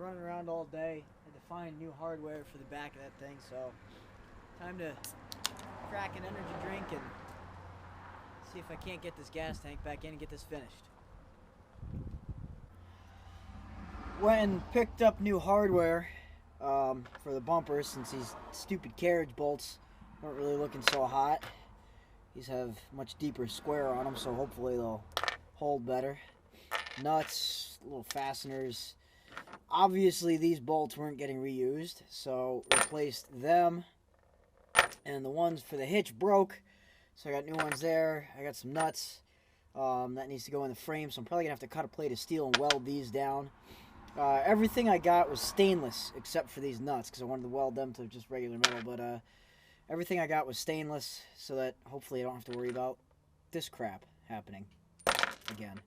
running around all day. Had to find new hardware for the back of that thing, so time to crack an energy drink and see if I can't get this gas tank back in and get this finished. Went and picked up new hardware for the bumpers, since these stupid carriage bolts weren't really looking so hot. These have much deeper square on them, so hopefully they'll hold better. Nuts, little fasteners. Obviously these bolts weren't getting reused, so replaced them. And the ones for the hitch broke, so I got new ones there. I got some nuts. That needs to go in the frame, so I'm probably going to have to cut a plate of steel and weld these down. Everything I got was stainless except for these nuts, because I wanted to weld them to just regular metal, but everything I got was stainless, so that hopefully I don't have to worry about this crap happening again.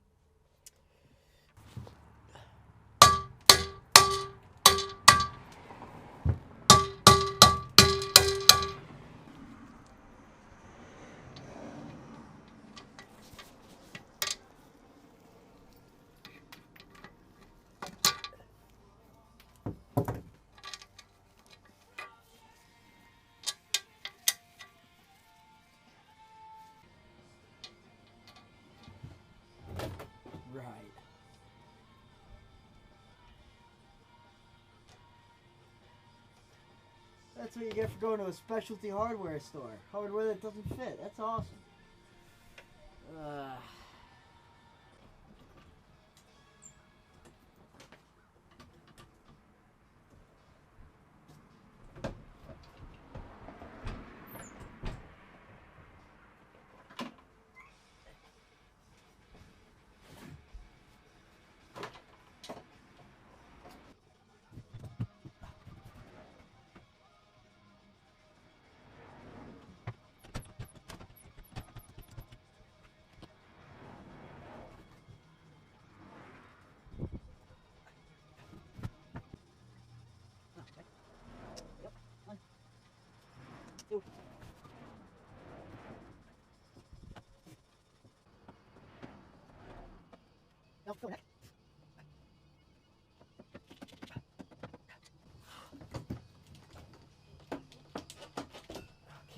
Right. That's what you get for going to a specialty hardware store. Hardware that doesn't fit. That's awesome.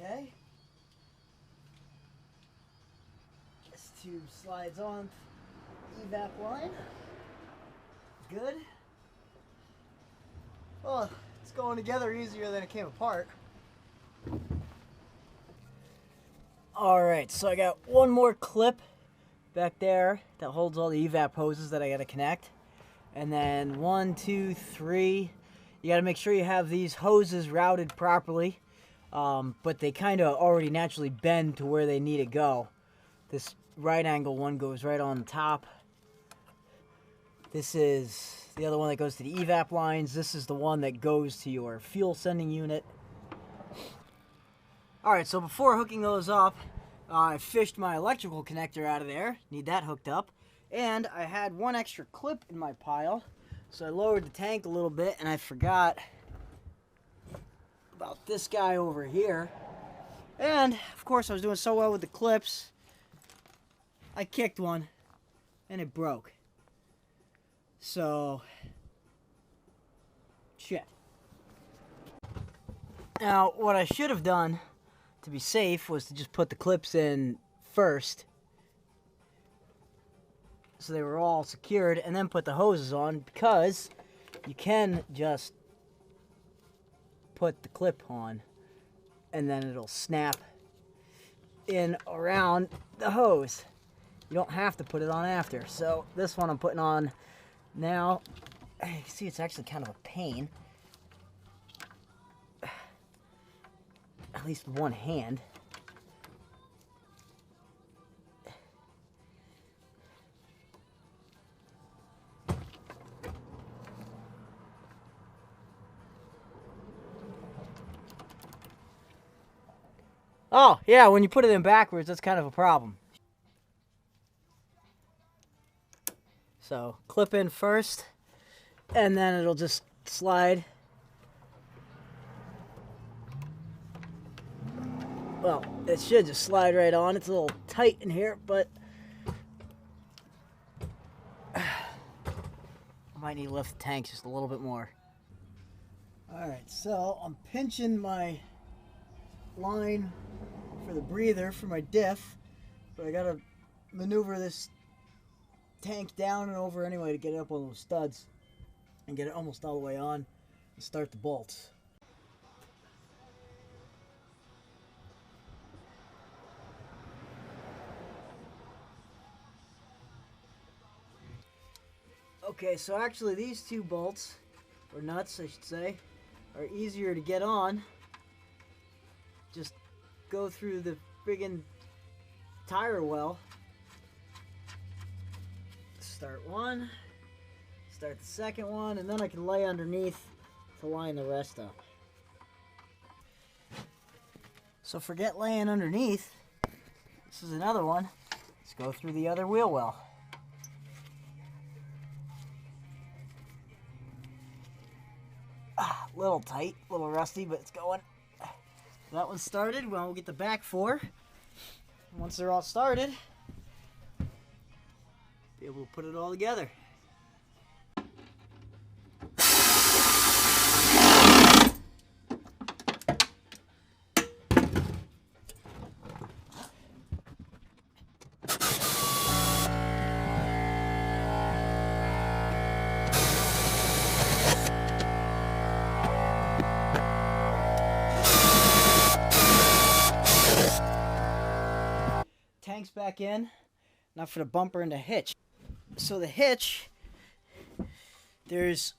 Okay. This tube slides on the evap line. Good. Well, it's going together easier than it came apart. Alright, so I got one more clip back there that holds all the evap hoses that I gotta connect. And then 1, 2, 3. You gotta make sure you have these hoses routed properly. But they kind of already naturally bend to where they need to go. This right angle one goes right on top. This is the other one that goes to the evap lines. This is the one that goes to your fuel sending unit. Alright, so before hooking those up, I fished my electrical connector out of there. Need that hooked up. And I had one extra clip in my pile. So I lowered the tank a little bit and I forgot about this guy over here. And of course I was doing so well with the clips, I kicked one and it broke. So shit. Now what I should have done to be safe was to just put the clips in first, so they were all secured, and then put the hoses on, because you can just put the clip on and then it'll snap in around the hose. You don't have to put it on after. So this one I'm putting on now. You can see it's actually kind of a pain, at least with one hand. Oh, yeah, when you put it in backwards, that's kind of a problem. So, clip in first, and then it'll just slide. Well, it should just slide right on. It's a little tight in here, but I'm Might need to lift the tank just a little bit more. Alright, so I'm pinching my line for the breather for my diff, but I gotta maneuver this tank down and over anyway to get it up on those studs and get it almost all the way on and start the bolts. Okay, so actually these two bolts, or nuts I should say, are easier to get on. Just go through the friggin' tire well. Start one, start the second one, and then I can lay underneath to line the rest up. So forget laying underneath. This is another one. Let's go through the other wheel well. Little tight, a little rusty, but it's going. That one's started. Well, we'll get the back four. Once they're all started, be able to put it all together. Tanks back in. Now for the bumper and the hitch. So the hitch, there's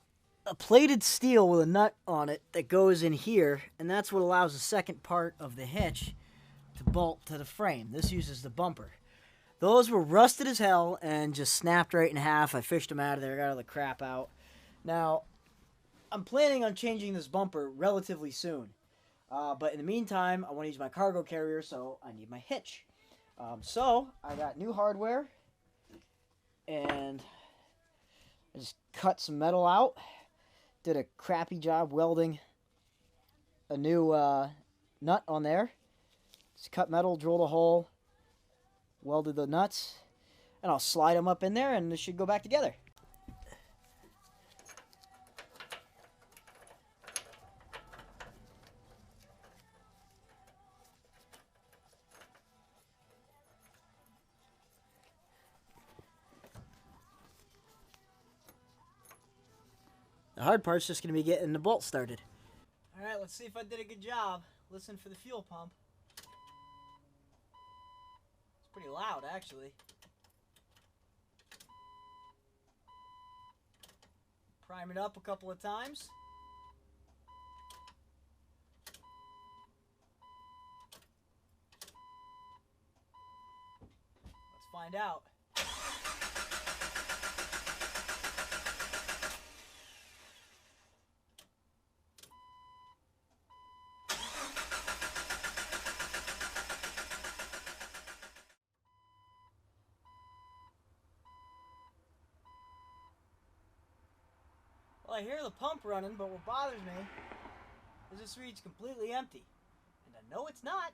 a plated steel with a nut on it that goes in here, and that's what allows the second part of the hitch to bolt to the frame. This uses the bumper. Those were rusted as hell and just snapped right in half. I fished them out of there, got all the crap out. Now, I'm planning on changing this bumper relatively soon. But in the meantime, I want to use my cargo carrier, so I need my hitch. So I got new hardware, and I just cut some metal out. Did a crappy job welding a new nut on there. Just cut metal, drilled a hole, welded the nuts, and I'll slide them up in there, and this should go back together. The hard part's just going to be getting the bolt started. Alright, let's see if I did a good job. Listen for the fuel pump. It's pretty loud, actually. Prime it up a couple of times. Let's find out. Well, I hear the pump running, but what bothers me is this reads completely empty. And I know it's not.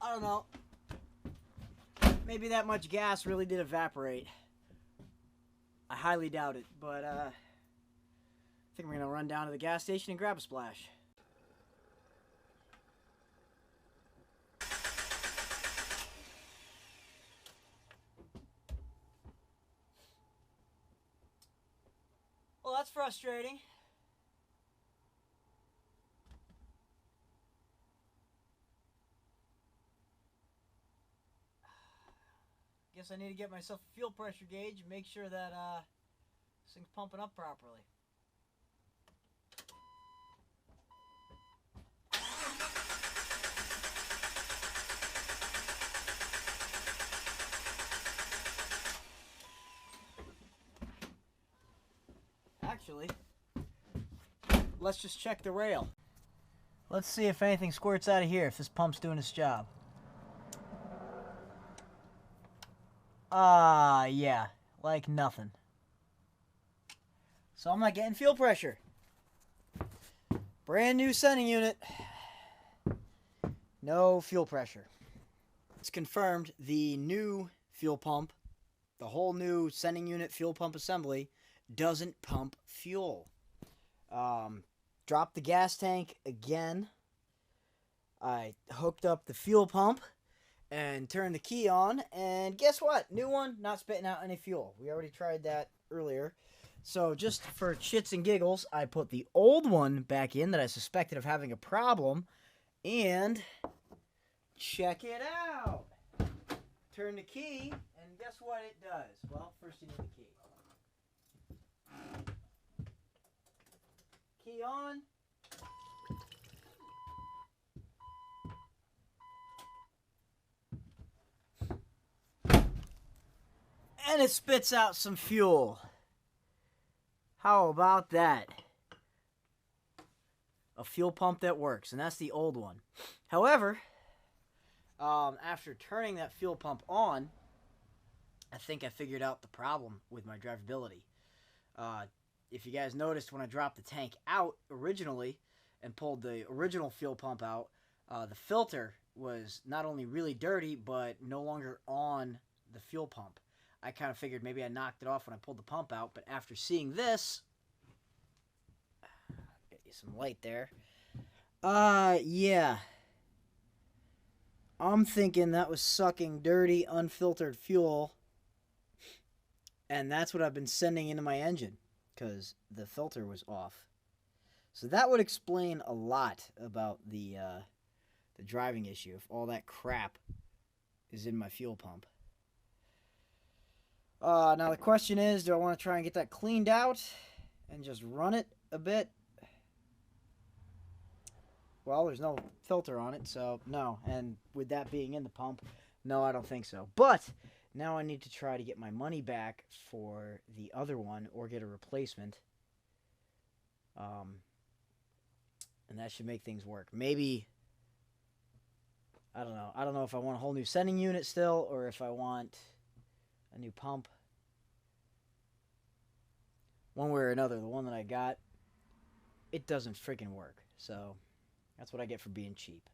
I don't know. Maybe that much gas really did evaporate. I highly doubt it, but I think we're going to run down to the gas station and grab a splash. Well, that's frustrating. Guess I need to get myself a fuel pressure gauge and make sure that this thing's pumping up properly. Actually, let's just check the rail. Let's see if anything squirts out of here, if this pump's doing its job. Yeah, like nothing. So I'm not getting fuel pressure. Brand new sending unit. No fuel pressure. It's confirmed the new fuel pump, the whole new sending unit fuel pump assembly, doesn't pump fuel. Dropped the gas tank again. I hooked up the fuel pump and turned the key on, and guess what? New one, not spitting out any fuel. We already tried that earlier. So just for shits and giggles, I put the old one back in that I suspected of having a problem, and check it out. Turn the key, and guess what it does? Well, first you need the key. Key on. And it spits out some fuel. How about that? A fuel pump that works, and that's the old one. However, after turning that fuel pump on, I think I figured out the problem with my drivability. If you guys noticed, when I dropped the tank out originally and pulled the original fuel pump out, the filter was not only really dirty, but no longer on the fuel pump. I kind of figured maybe I knocked it off when I pulled the pump out, but after seeing this, get you some light there. Yeah. I'm thinking that was sucking dirty, unfiltered fuel, and that's what I've been sending into my engine, because the filter was off. So that would explain a lot about the driving issue, if all that crap is in my fuel pump. Now the question is, do I want to try and get that cleaned out and just run it a bit? Well, there's no filter on it, so no. And with that being in the pump, no, I don't think so. But now I need to try to get my money back for the other one or get a replacement. And that should make things work. Maybe, I don't know. I don't know if I want a whole new sending unit still or if I want a new pump. One way or another, the one that I got, it doesn't freaking work. So that's what I get for being cheap.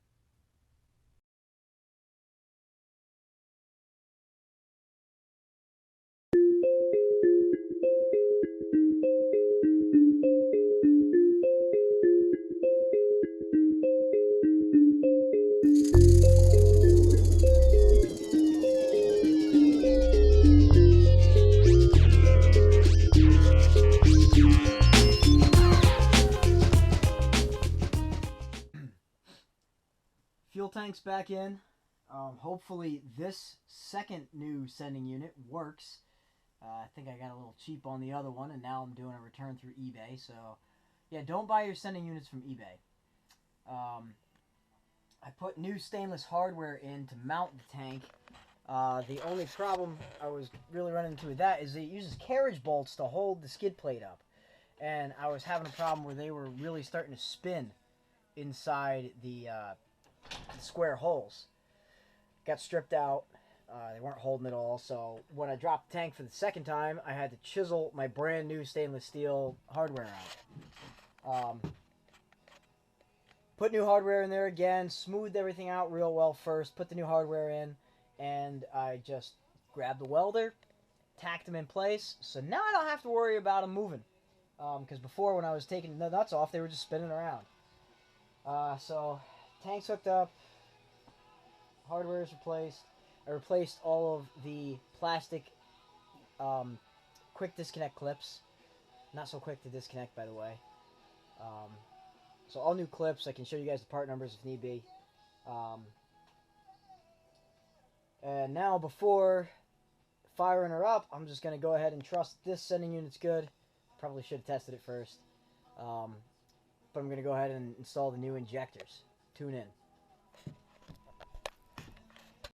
Fuel tank's back in. Hopefully this second new sending unit works. I think I got a little cheap on the other one, and now I'm doing a return through eBay. So, yeah, don't buy your sending units from eBay. I put new stainless hardware in to mount the tank. The only problem I was really running into with that is it uses carriage bolts to hold the skid plate up. And I was having a problem where they were really starting to spin inside the square holes. Got stripped out. They weren't holding at all. So when I dropped the tank for the second time, I had to chisel my brand new stainless steel hardware out. Put new hardware in there again, smoothed everything out real well first, put the new hardware in, and I just grabbed the welder, tacked them in place, so now I don't have to worry about them moving. Because before, when I was taking the nuts off, they were just spinning around. So tank's hooked up, hardware is replaced. I replaced all of the plastic quick disconnect clips. Not so quick to disconnect, by the way. So all new clips. I can show you guys the part numbers if need be. And now before firing her up, I'm just going to go ahead and trust this sending unit's good. Probably should have tested it first. But I'm going to go ahead and install the new injectors. Tune in.